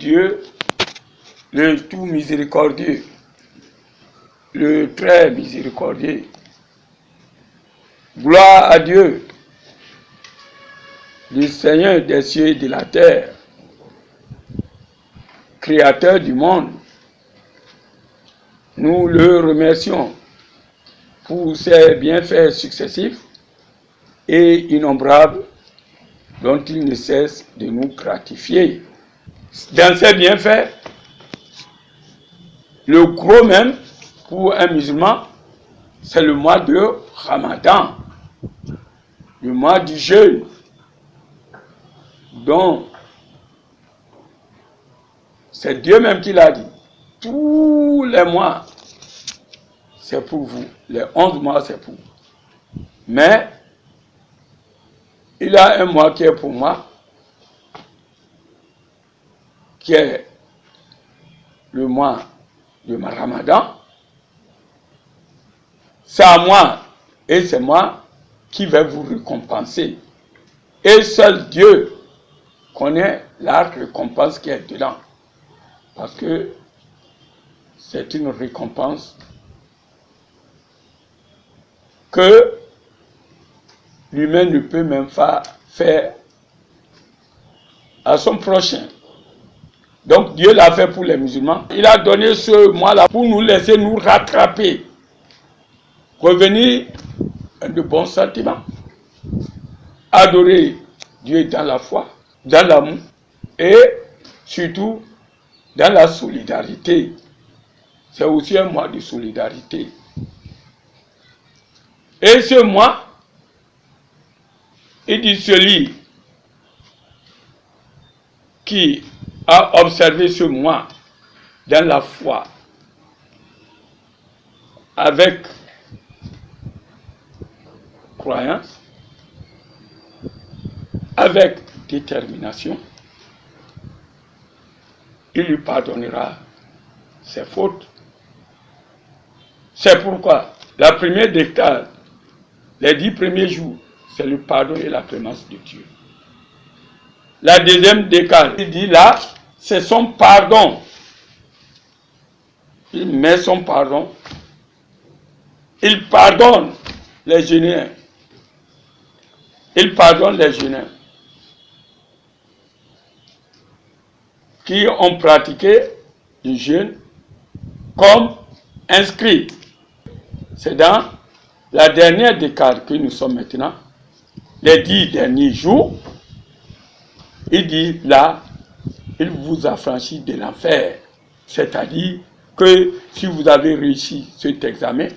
Dieu, le tout miséricordieux, le très miséricordieux. Gloire à Dieu, le Seigneur des cieux et de la terre, Créateur du monde. Nous le remercions pour ses bienfaits successifs et innombrables dont il ne cesse de nous gratifier. Dans ces bienfaits, le gros même pour un musulman, c'est le mois de Ramadan, le mois du jeûne, dont c'est Dieu même qui l'a dit. Tous les mois, c'est pour vous. Les 11 mois, c'est pour vous. Mais, il y a un mois qui est pour moi, qui est le mois de ma Ramadan. C'est à moi, et c'est moi qui vais vous récompenser. Et seul Dieu connaît la récompense qui est dedans. Parce que c'est une récompense que l'humain ne peut même pas faire à son prochain. Donc Dieu l'a fait pour les musulmans. Il a donné ce mois-là pour nous laisser nous rattraper, revenir de bons sentiments, adorer Dieu dans la foi, dans l'amour et surtout dans la solidarité. C'est aussi un mois de solidarité. Et ce mois, il dit celui qui a observé ce mois dans la foi, avec croyance, avec détermination, il lui pardonnera ses fautes. C'est pourquoi la première décade, les 10 premiers jours, c'est le pardon et la clémence de Dieu. La deuxième décade, il dit là, c'est son pardon. Il met son pardon. Il pardonne les jeûneurs. Il pardonne les jeûneurs qui ont pratiqué le jeûne comme inscrit. C'est dans la dernière décade que nous sommes maintenant, les 10 derniers jours. Il dit là, il vous affranchit de l'enfer. C'est-à-dire que si vous avez réussi cet examen,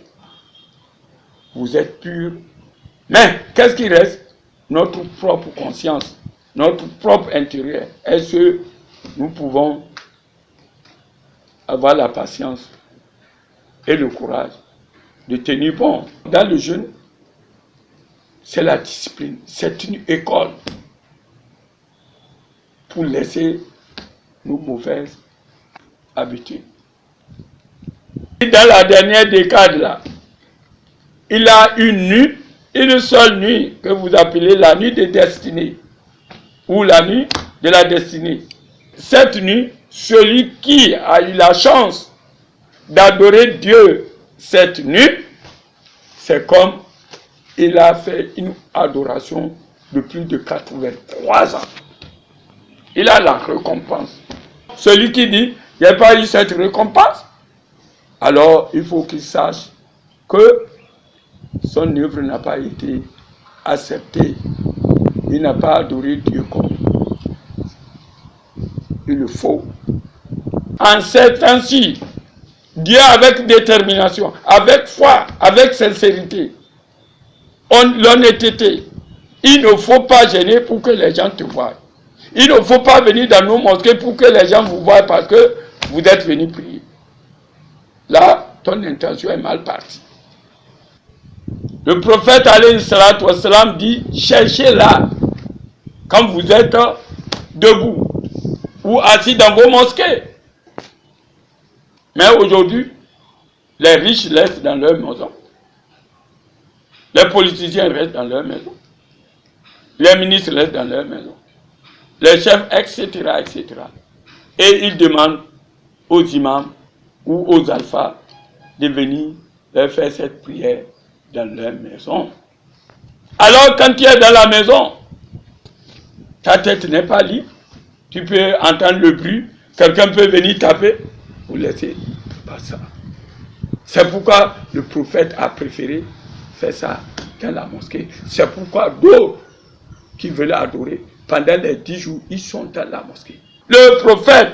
vous êtes pur. Mais qu'est-ce qui reste? Notre propre conscience, notre propre intérieur. Est-ce que nous pouvons avoir la patience et le courage de tenir bon? Dans le jeûne, c'est la discipline, c'est une école pour laisser nos mauvaises habitudes. Et dans la dernière décade, là, il a une seule nuit que vous appelez la nuit de destinée, ou la nuit de la destinée. Cette nuit, celui qui a eu la chance d'adorer Dieu cette nuit, c'est comme il a fait une adoration de plus de 83 ans. Il a la récompense. Celui qui dit, il n'y a pas eu cette récompense, alors il faut qu'il sache que son œuvre n'a pas été acceptée. Il n'a pas adoré Dieu comme il le faut. En ces temps-ci, Dieu avec détermination, avec foi, avec sincérité, l'honnêteté, il ne faut pas gêner pour que les gens te voient. Il ne faut pas venir dans nos mosquées pour que les gens vous voient parce que vous êtes venus prier. Là, ton intention est mal partie. Le prophète alayhi salatu wassalam dit, cherchez là, quand vous êtes debout ou assis dans vos mosquées. Mais aujourd'hui, les riches restent dans leur maison. Les politiciens restent dans leur maison. Les ministres restent dans leur maison. Les chefs, etc., etc. Et il demande aux imams ou aux alphas de venir leur faire cette prière dans leur maison. Alors quand tu es dans la maison, ta tête n'est pas libre, tu peux entendre le bruit, quelqu'un peut venir taper, vous laissez pas ça. C'est pourquoi le prophète a préféré faire ça dans la mosquée. C'est pourquoi d'autres qui veulent adorer, pendant les 10 jours, ils sont dans la mosquée. Le prophète,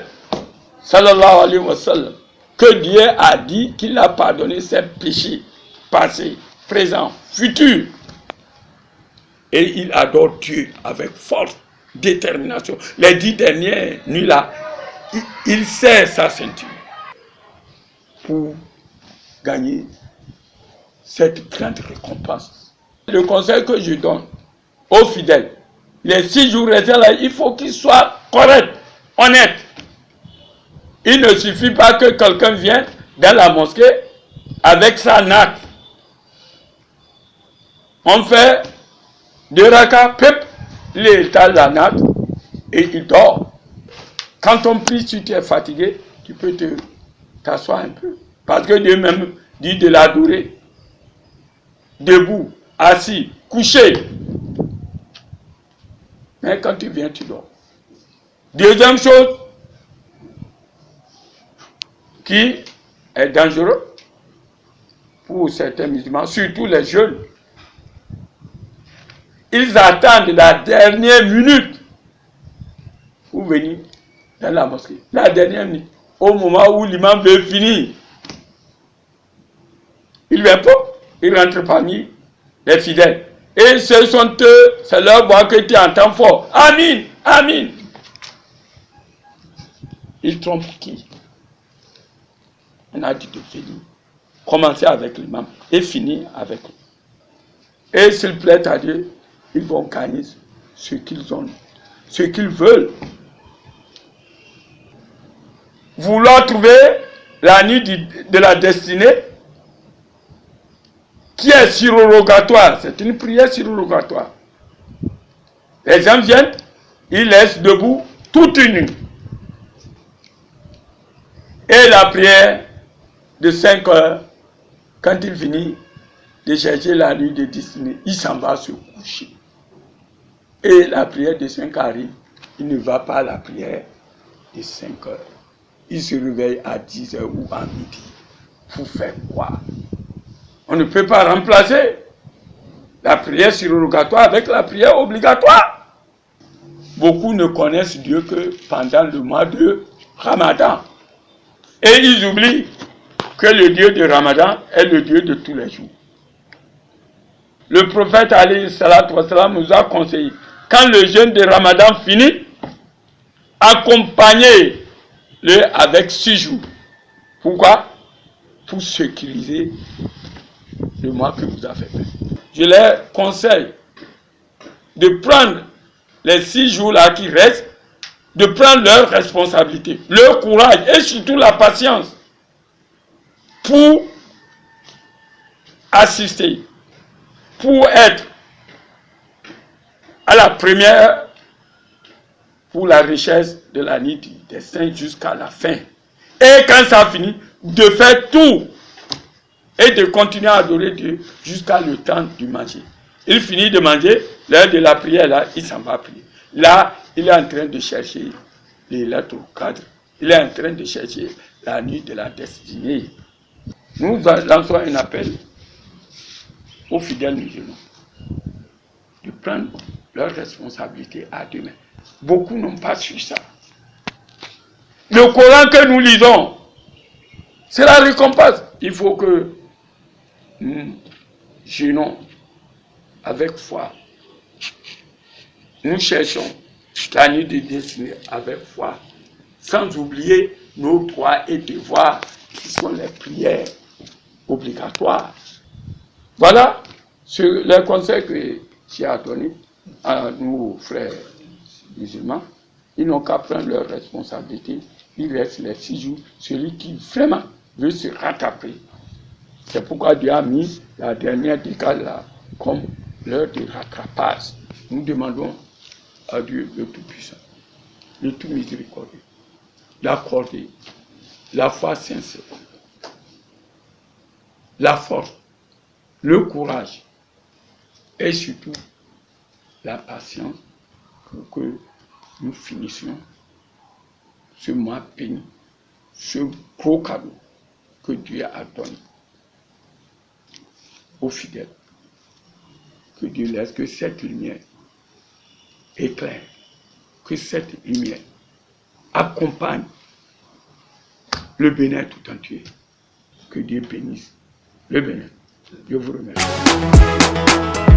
sallallahu alayhi wa sallam, que Dieu a dit qu'il a pardonné ses péchés passés, présents, futurs. Et il adore Dieu avec force, détermination. Les 10 dernières nuits-là, il serre sa ceinture pour gagner cette grande récompense. Le conseil que je donne aux fidèles, les 6 jours restants là, il faut qu'ils soient corrects, honnêtes. Il ne suffit pas que quelqu'un vienne dans la mosquée avec sa natte. On fait 2 rakas, pep, il étale la natte et il dort. Quand on prie, si tu es fatigué, tu peux t'asseoir un peu. Parce que Dieu même dit de l'adorer. Debout, assis, couché. Mais quand tu viens, tu dors. Deuxième chose qui est dangereux pour certains musulmans, surtout les jeunes. Ils attendent la dernière minute pour venir dans la mosquée. La dernière minute, au moment où l'imam veut finir. Il ne vient pas, il rentre parmi les fidèles. Et ce sont eux, c'est leur voix que tu entends fort. Amin, amin. Ils trompent qui? On a dit de finir. Commencer avec l'imam et finir avec lui. Et s'il plaît à Dieu, ils vont gagner ce qu'ils ont, ce qu'ils veulent. Vouloir trouver la nuit de la destinée qui est surrogatoire. C'est une prière surrogatoire. Les gens viennent, ils laissent debout toute une nuit. Et la prière de 5 heures, quand il finit de chercher la nuit de destinée, il s'en va se coucher. Et la prière de 5 arrive, il ne va pas à la prière de 5 heures. Il se réveille à 10 heures ou à midi. Pour faire quoi? On ne peut pas remplacer la prière surrogatoire avec la prière obligatoire. Beaucoup ne connaissent Dieu que pendant le mois de Ramadan. Et ils oublient que le Dieu de Ramadan est le Dieu de tous les jours. Le prophète alayhi salatu wa salam nous a conseillé, quand le jeûne de Ramadan finit, accompagnez-le avec 6 jours. Pourquoi? Pour sécuriser le mois que vous avez fait. Je leur conseille de prendre les 6 jours-là qui restent, de prendre leurs responsabilités, leur courage et surtout la patience pour assister, pour être à la première pour la richesse de la nuit du destin jusqu'à la fin. Et quand ça finit, de faire tout et de continuer à adorer Dieu jusqu'à le temps du manger. Il finit de manger, l'heure de la prière, là, il s'en va prier. Là, il est en train de chercher les lettres au cadre. Il est en train de chercher la nuit de la destinée. Nous lançons un appel aux fidèles musulmans de prendre leurs responsabilités à deux mains. Beaucoup n'ont pas su ça. Le Coran que nous lisons, c'est la récompense. Il faut que nous jeûnons avec foi. Nous cherchons la nuit de destinée avec foi, sans oublier nos droits et devoirs qui sont les prières obligatoires. Voilà les conseils que j'ai à donner à nos frères musulmans. Ils n'ont qu'à prendre leurs responsabilités. Il reste les 6 jours. Celui qui vraiment veut se rattraper. C'est pourquoi Dieu a mis la dernière décade là comme l'heure de rattrapage. Nous demandons à Dieu le Tout-Puissant, le Tout-Miséricordieux, d'accorder la foi sincère, la force, le courage et surtout la patience pour que nous finissions ce mois béni, ce gros cadeau que Dieu a donné aux fidèles. Que Dieu laisse que cette lumière éclaire, que cette lumière accompagne le Bénin tout entier. Que Dieu bénisse le Bénin. Je vous remercie.